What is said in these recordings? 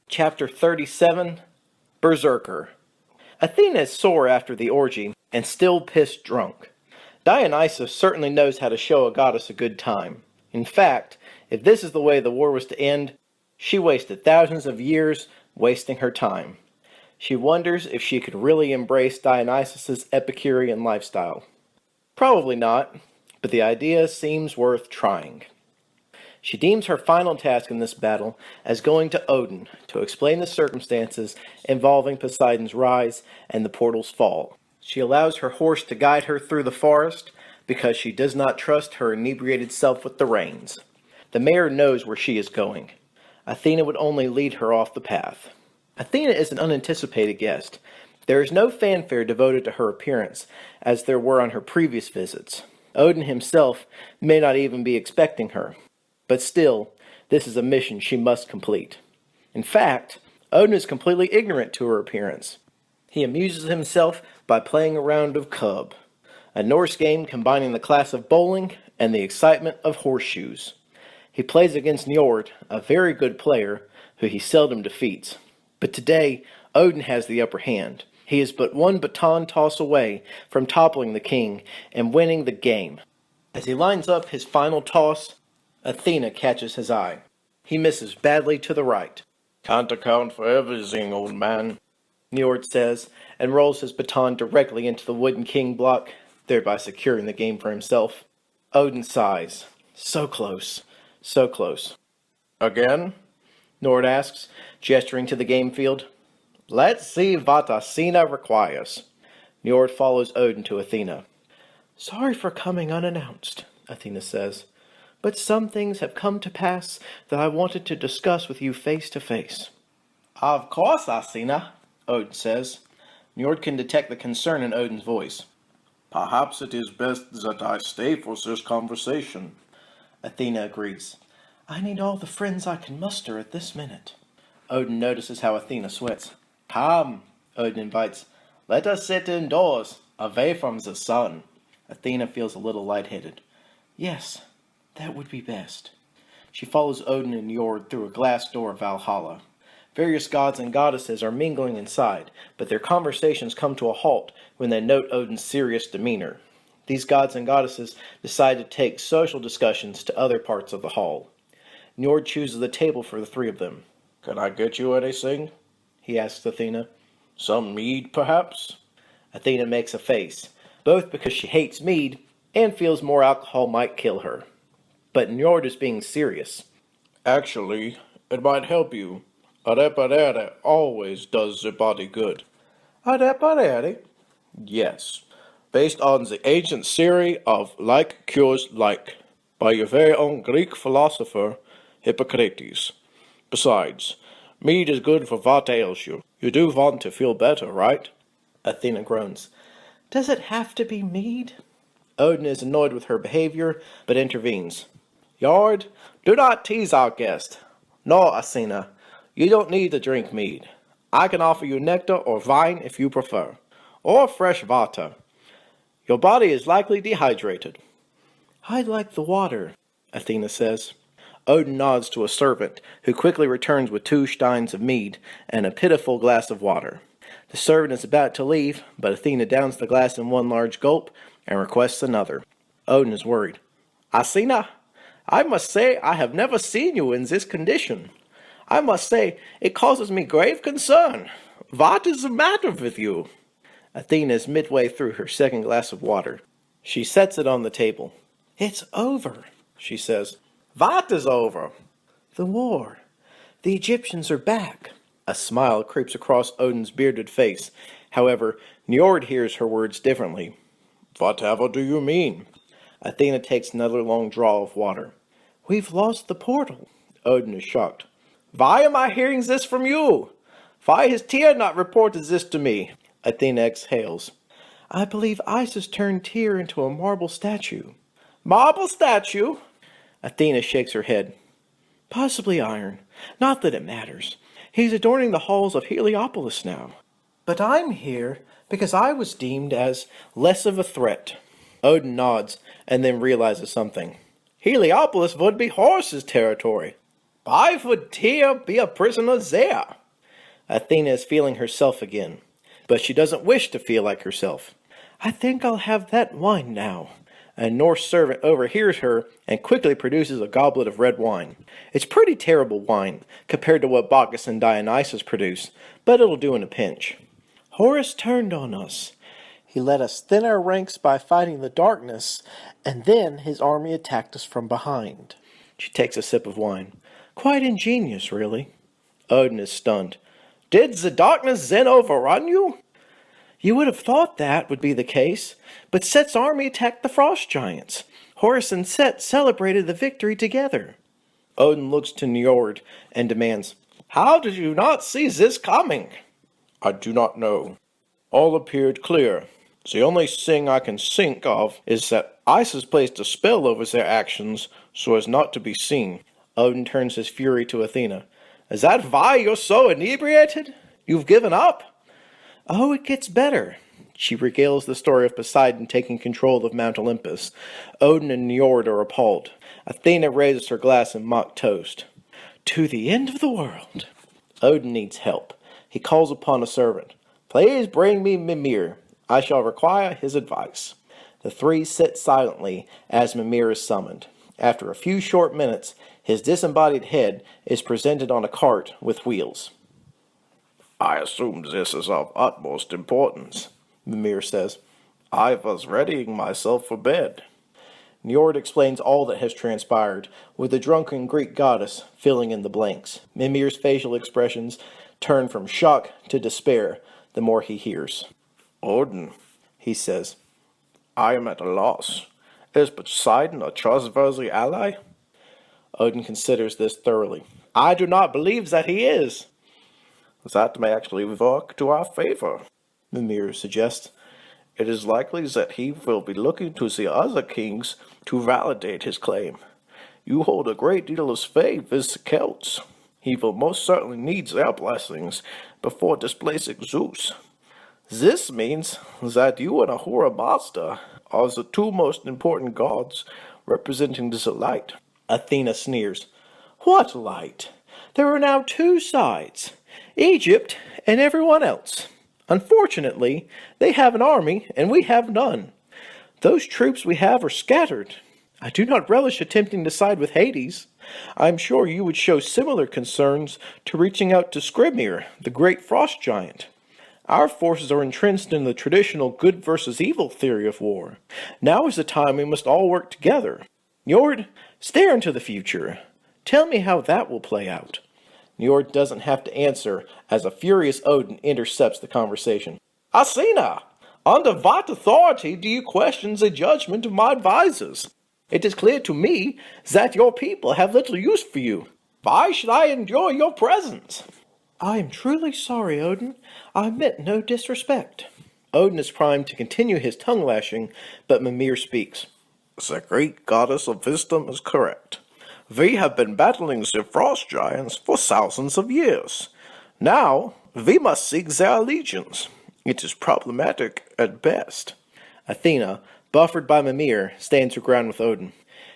Chapter 37, Berserker. Athena is sore after the orgy, and still pissed drunk. Dionysus certainly knows how to show a goddess a good time. In fact, if this is the way the war was to end, she wasted thousands of years wasting her time. She wonders if she could really embrace Dionysus's Epicurean lifestyle. Probably not, but the idea seems worth trying. She deems her final task in this battle as going to Odin to explain the circumstances involving Poseidon's rise and the portal's fall. She allows her horse to guide her through the forest because she does not trust her inebriated self with the reins. The mare knows where she is going. Athena would only lead her off the path. Athena is an unanticipated guest. There is no fanfare devoted to her appearance, as there were on her previous visits. Odin himself may not even be expecting her. But still, this is a mission she must complete. In fact, Odin is completely ignorant to her appearance. He amuses himself by playing a round of cub, a Norse game combining the class of bowling and the excitement of horseshoes. He plays against Njord, a very good player, who he seldom defeats. But today, Odin has the upper hand. He is but one baton toss away from toppling the king and winning the game. As he lines up his final toss, Athena catches his eye. He misses badly to the right. "Can't account for everything, old man," Njord says, and rolls his baton directly into the wooden king block, thereby securing the game for himself. Odin sighs. So close. So close. "Again?" Njord asks, gesturing to the game field. "Let's see what Athena requires." Njord follows Odin to Athena. Sorry for coming unannounced, Athena says. But some things have come to pass that I wanted to discuss with you face to face. "Of course, Athena," Odin says. Njord can detect the concern in Odin's voice. "Perhaps it is best that I stay for this conversation." Athena agrees. I need all the friends I can muster at this minute. Odin notices how Athena sweats. "Come," Odin invites. "let us sit indoors, away from the sun." Athena feels a little lightheaded. Yes, that would be best. She follows Odin and Njord through a glass door of Valhalla. Various gods and goddesses are mingling inside, but their conversations come to a halt when they note Odin's serious demeanor. These gods and goddesses decide to take social discussions to other parts of the hall. Njord chooses a table for the three of them. "Can I get you anything?" he asks Athena. "Some mead, perhaps?" Athena makes a face, both because she hates mead and feels more alcohol might kill her. But Njord is being serious. "Actually, it might help you. A reparere always does the body good." A reparere? "Yes, based on the ancient theory of like cures like, by your very own Greek philosopher, Hippocrates. Besides, mead is good for what ails you. You do want to feel better, right?" Athena groans. Does it have to be mead? Odin is annoyed with her behavior, but intervenes. "Njord, do not tease our guest." "No, Athena, you don't need to drink mead. I can offer you nectar or wine if you prefer, or fresh water. Your body is likely dehydrated." I'd like the water, Athena says. Odin nods to a servant, who quickly returns with 2 steins of mead and a pitiful glass of water. The servant is about to leave, but Athena downs the glass in one large gulp and requests another. Odin is worried. "Athena, I must say I have never seen you in this condition. I must say it causes me grave concern. What is the matter with you?" Athena is midway through her second glass of water. She sets it on the table. It's over, she says. "What is over?" The war. The Egyptians are back. A smile creeps across Odin's bearded face. However, Njord hears her words differently. "Whatever do you mean?" Athena takes another long draw of water. We've lost the portal. Odin is shocked. "Why am I hearing this from you? Why has Tyr not reported this to me?" Athena exhales. I believe Isis turned Tyr into a marble statue. "Marble statue?" Athena shakes her head. Possibly iron. Not that it matters. He's adorning the halls of Heliopolis now. But I'm here because I was deemed as less of a threat. Odin nods and then realizes something. "Heliopolis would be Horus's territory." I would here be a prisoner there. Athena is feeling herself again, but she doesn't wish to feel like herself. I think I'll have that wine now. A Norse servant overhears her and quickly produces a goblet of red wine. It's pretty terrible wine compared to what Bacchus and Dionysus produce, but it'll do in a pinch. Horus turned on us. He let us thin our ranks by fighting the darkness, and then his army attacked us from behind. She takes a sip of wine. Quite ingenious, really. Odin is stunned. Did the darkness then overrun you? You would have thought that would be the case, but Set's army attacked the frost giants. Horus and Set celebrated the victory together. Odin looks to Njord and demands, How did you not see this coming? I do not know. All appeared clear. The only thing I can think of is that Isis placed a spell over their actions so as not to be seen. Odin turns his fury to Athena. Is that why you're so inebriated? You've given up? Oh, it gets better. She regales the story of Poseidon taking control of Mount Olympus. Odin and Njord are appalled. Athena raises her glass in mock toast. To the end of the world. Odin needs help. He calls upon a servant. Please bring me Mimir. I shall require his advice. The three sit silently as Mimir is summoned. After a few short minutes, his disembodied head is presented on a cart with wheels. I assume this is of utmost importance, Mimir says. I was readying myself for bed. Njord explains all that has transpired, with the drunken Greek goddess filling in the blanks. Mimir's facial expressions turn from shock to despair the more he hears. Odin, he says, I am at a loss. Is Poseidon a trustworthy ally? Odin considers this thoroughly. I do not believe that he is. That may actually work to our favor, Mimir suggests. It is likely that he will be looking to the other kings to validate his claim. You hold a great deal of faith with the Celts. He will most certainly need their blessings before displacing Zeus. This means that you and Ahura Mazda are the two most important gods representing the light. Athena sneers. What light? There are now two sides, Egypt and everyone else. Unfortunately, they have an army and we have none. Those troops we have are scattered. I do not relish attempting to side with Hades. I am sure you would show similar concerns to reaching out to Skrimir, the great frost giant. Our forces are entrenched in the traditional good versus evil theory of war. Now is the time we must all work together. Njord, stare into the future. Tell me how that will play out. Njord doesn't have to answer as a furious Odin intercepts the conversation. Athena, under what authority do you question the judgment of my advisors? It is clear to me that your people have little use for you. Why should I endure your presence? I am truly sorry, Odin. I meant no disrespect. Odin is primed to continue his tongue-lashing, but Mimir speaks. The great goddess of wisdom is correct. We have been battling the frost giants for thousands of years. Now, we must seek their allegiance. It is problematic at best. Athena, buffered by Mimir, stands her ground with Odin.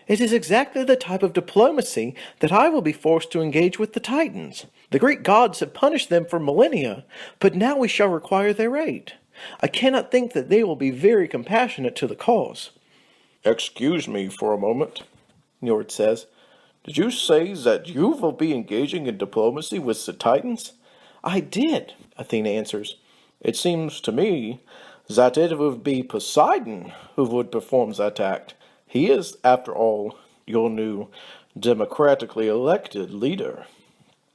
It is exactly the type of diplomacy that I will be forced to engage with the Titans. The Greek gods have punished them for millennia, but now we shall require their aid. I cannot think that they will be very compassionate to the cause. Excuse me for a moment, Njord says. Did you say that you will be engaging in diplomacy with the Titans? I did, Athena answers. It seems to me that it would be Poseidon who would perform that act. He is, after all, your new democratically elected leader.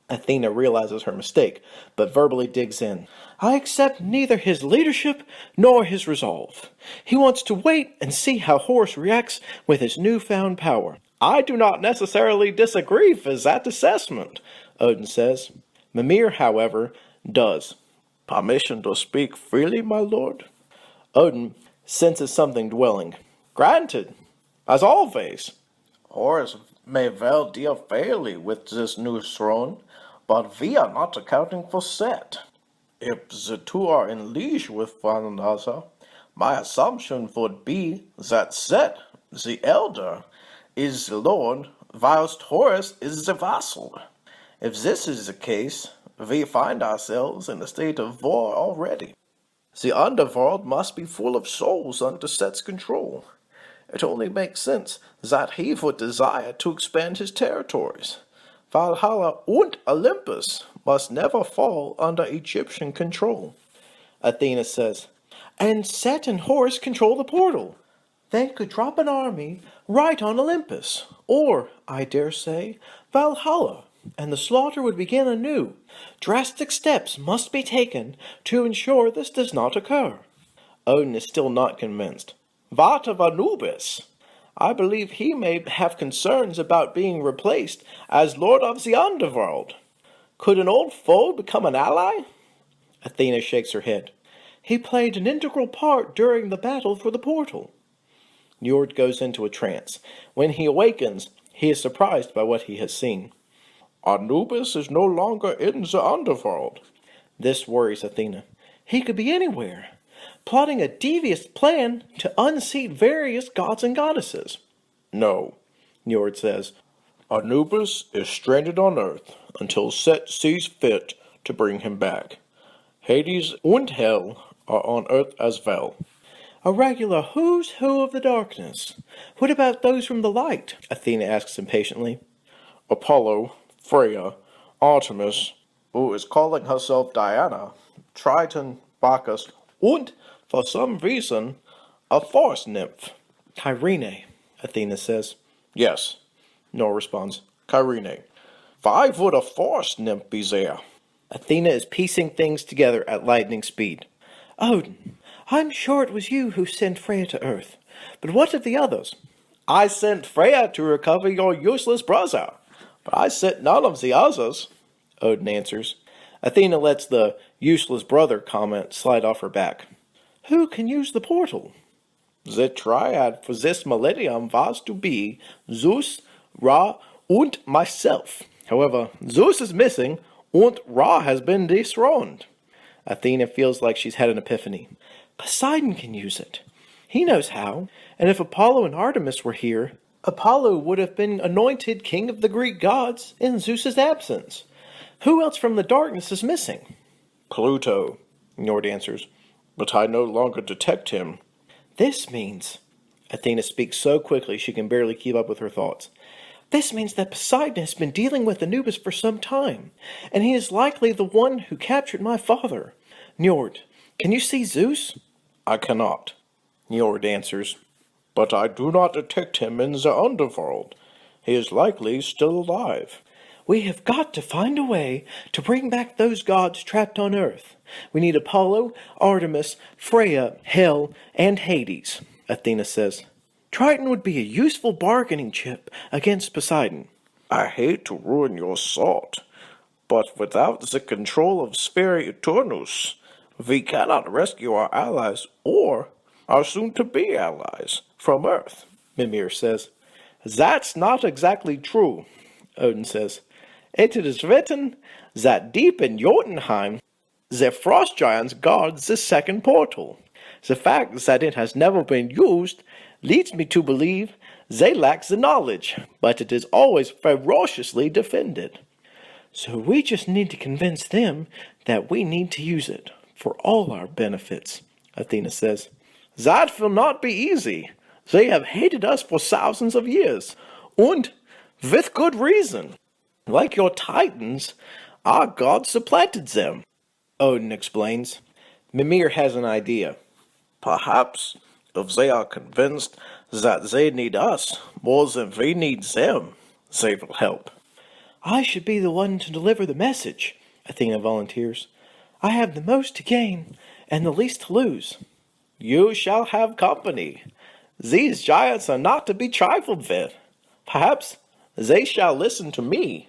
Athena realizes her mistake, but verbally digs in. I accept neither his leadership nor his resolve. He wants to wait and see how Horus reacts with his newfound power. I do not necessarily disagree with that assessment, Odin says. Mimir, however, does. Permission to speak freely, my lord? Odin senses something dwelling. Granted, as always. Horus may well deal fairly with this new throne, but we are not accounting for Set. If the two are in league with one another, my assumption would be that Set, the elder, is the lord whilst Horus is the vassal. If this is the case, we find ourselves in a state of war already. The underworld must be full of souls under Set's control. It only makes sense that he would desire to expand his territories. Valhalla and Olympus must never fall under Egyptian control. Athena says, and Set and Horus control the portal. They could drop an army right on Olympus, or, I dare say, Valhalla, and the slaughter would begin anew. Drastic steps must be taken to ensure this does not occur. Odin is still not convinced. What of Anubis? I believe he may have concerns about being replaced as Lord of the Underworld. Could an old foe become an ally? Athena shakes her head. He played an integral part during the battle for the portal. Njord goes into a trance. When he awakens, he is surprised by what he has seen. Anubis is no longer in the Underworld. This worries Athena. He could be anywhere, plotting a devious plan to unseat various gods and goddesses. No, Njord says. Anubis is stranded on Earth until Set sees fit to bring him back. Hades and Hell are on Earth as well. A regular who's who of the darkness. What about those from the light? Athena asks impatiently. Apollo, Freya, Artemis, who is calling herself Diana, Triton, Bacchus, and, for some reason, a forest nymph. Kyrene, Athena says. Yes, Njord responds. Kyrene. Why would a forest nymph be there? Athena is piecing things together at lightning speed. Odin, I'm sure it was you who sent Freya to Earth. But what of the others? I sent Freya to recover your useless brother, but I sent none of the others, Odin answers. Athena lets the useless brother comment slide off her back. Who can use the portal? The triad for this millennium was to be Zeus, Ra, and myself. However, Zeus is missing, and Ra has been dethroned. Athena feels like she's had an epiphany. Poseidon can use it. He knows how, and if Apollo and Artemis were here, Apollo would have been anointed king of the Greek gods in Zeus's absence. Who else from the darkness is missing? Pluto, Njord answers, but I no longer detect him. This means... Athena speaks so quickly she can barely keep up with her thoughts. This means that Poseidon has been dealing with Anubis for some time, and he is likely the one who captured my father. Njord, can you see Zeus? I cannot, Njord answers, but I do not detect him in the underworld. He is likely still alive. We have got to find a way to bring back those gods trapped on Earth. We need Apollo, Artemis, Freya, Hel, and Hades, Athena says. Triton would be a useful bargaining chip against Poseidon. I hate to ruin your thought, but without the control of Sphere Eternus, we cannot rescue our allies or our soon-to-be allies from Earth, Mimir says. That's not exactly true, Odin says. It is written that deep in Jotunheim, the frost giants guard the second portal. The fact that it has never been used leads me to believe they lack the knowledge, but it is always ferociously defended. So we just need to convince them that we need to use it for all our benefits, Athena says. That will not be easy. They have hated us for thousands of years, and with good reason. Like your Titans, our gods supplanted them, Odin explains. Mimir has an idea. Perhaps, if they are convinced that they need us more than we need them, they will help. I should be the one to deliver the message, Athena volunteers. I have the most to gain and the least to lose. You shall have company. These giants are not to be trifled with. Perhaps they shall listen to me.